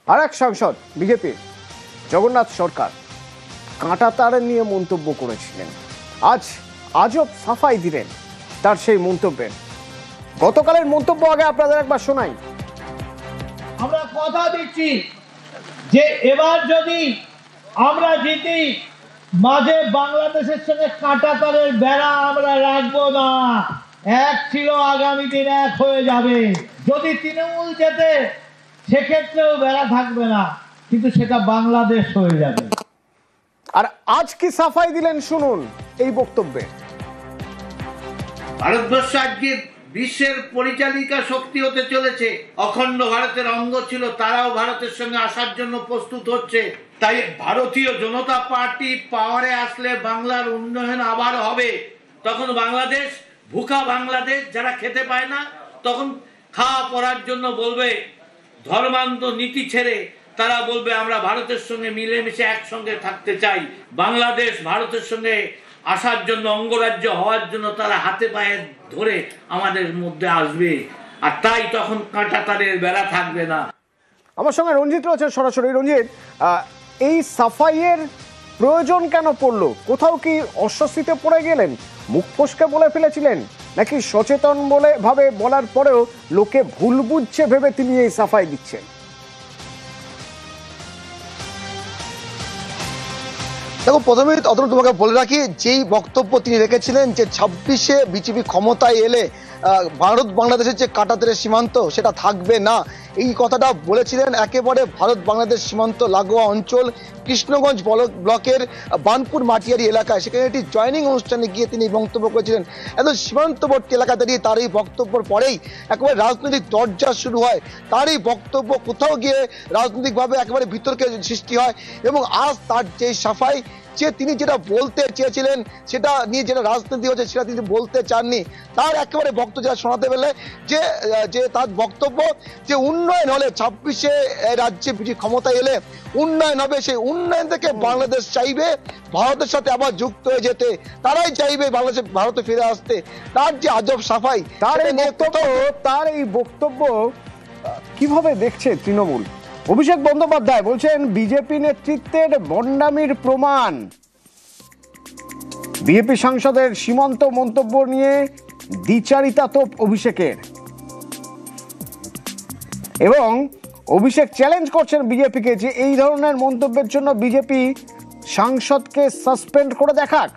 আর এক সাংসদ বিজেপির জগন্নাথ সরকার কাঁটাতার নিয়ে মন্তব্য করেছিলেন। আজ আজব সাফাই দিলেন তার সেই মন্তব্যের। গতকালের মন্তব্য আগে আপনাদের একবার শোনাই। আমরা কথা দিচ্ছি যে এবার যদি আমরা জিতি, মাঝে বাংলাদেশের সঙ্গে কাঁটাতারের বেড়া আমরা রাখবো না। এক ছিল, আগামী দিন এক হয়ে যাবে। যদি তৃণমূল জেতে সেক্ষেত্রেও বেড়া থাকবে না, কিন্তু সেটা বাংলাদেশ হয়ে যাবে। আর আজ কি সাফাই দিলেন শুনুন এই বক্তব্যে। ভারতবর্ষ আজকে বিশ্বের পরিচালিকা শক্তি হতে চলেছে। অখণ্ড ভারতের অঙ্গ ছিল, তারাও ভারতের সঙ্গে আসার জন্য প্রস্তুত হচ্ছে। তাই ভারতীয় জনতা পার্টি পাওয়ারে আসলে বাংলার উন্নয়ন আবার হবে। তখন বাংলাদেশ, ভুখা বাংলাদেশ, যারা খেতে পায় না, তখন খাওয়া পড়ার জন্য বলবে ধর্মান্ত নীতি ছেড়ে তারা বলবে আমরা ভারতের সঙ্গে মিলেমিশে একসঙ্গে থাকতে চাই। বাংলাদেশ ভারতের সঙ্গে আসার জন্য, অঙ্গরাজ্য হওয়ার জন্য তারা হাতে পায়ে ধরে আমাদের মধ্যে আসবে। আর তাই তখন কাঁটাতারের বেড়া থাকবে না। আমার সঙ্গে রঞ্জিত রয়েছে সরাসরি। রঞ্জিত, এই সাফাইয়ের প্রয়োজন কেন পড়লো? কোথাও কি অস্বস্তিতে পড়ে গেলেন? মুখ ফসকে বলে ফেলেছিলেন, নাকি সচেতন বলে ভাবে বলার পরেও লোকে ভুল বুঝছে ভেবে তিনি এই সাফাই দিচ্ছেন? দেখো, প্রথমে তোমাকে বলে রাখি, যেই বক্তব্য তিনি রেখেছিলেন যে 26-এ বিজেপি ক্ষমতায় এলে ভারত বাংলাদেশের যে কাঁটাতারের সীমান্ত সেটা থাকবে না, এই কথাটা বলেছিলেন একেবারে ভারত বাংলাদেশ সীমান্ত লাগোয়া অঞ্চল কৃষ্ণগঞ্জ ব্লকের বানপুর মাটিয়ারি এলাকায়। সেখানে একটি জয়নিং অনুষ্ঠানে গিয়ে তিনি বক্তব্য করেছিলেন। একদম সীমান্তবর্তী এলাকা দাঁড়িয়ে তার এই বক্তব্যের পরেই একেবারে রাজনৈতিক দরজা শুরু হয়। তার এই বক্তব্য কোথাও গিয়ে রাজনৈতিকভাবে একেবারে বিতর্কের সৃষ্টি হয়। এবং আজ তার যে সাফাই, যে তিনি যেটা বলতে চেয়েছিলেন সেটা নিয়ে যেটা রাজনীতি হচ্ছে সেটা তিনি বলতে চাননি। তার একেবারে বক্তব্য যেটা শোনাতে পেলে যে তার বক্তব্য যে উন্নয়ন হলে 26-এ রাজ্যে বিজেপি ক্ষমতায় এলে উন্নয়ন হবে, সেই উন্নয়ন থেকে বাংলাদেশ চাইবে ভারতের সাথে আবার যুক্ত হয়ে যেতে, তারাই চাইবে বাংলাদেশে ভারতে ফিরে আসতে। তার যে আজব সাফাই, তার এই বক্তব্য কিভাবে দেখছে তৃণমূল? অভিষেক বন্দ্যোপাধ্যায় বলছেন বিজেপি নেতৃত্বের বন্ডামির প্রমাণ। বিজেপি সাংসদের সীমান্ত মন্তব্য নিয়ে দ্বিচারিতা তোপ অভিষেকের, এবং অভিষেক চ্যালেঞ্জ করছেন বিজেপিকে যে এই ধরনের মন্তব্যের জন্য বিজেপি সাংসদকে সাসপেন্ড করে দেখাক।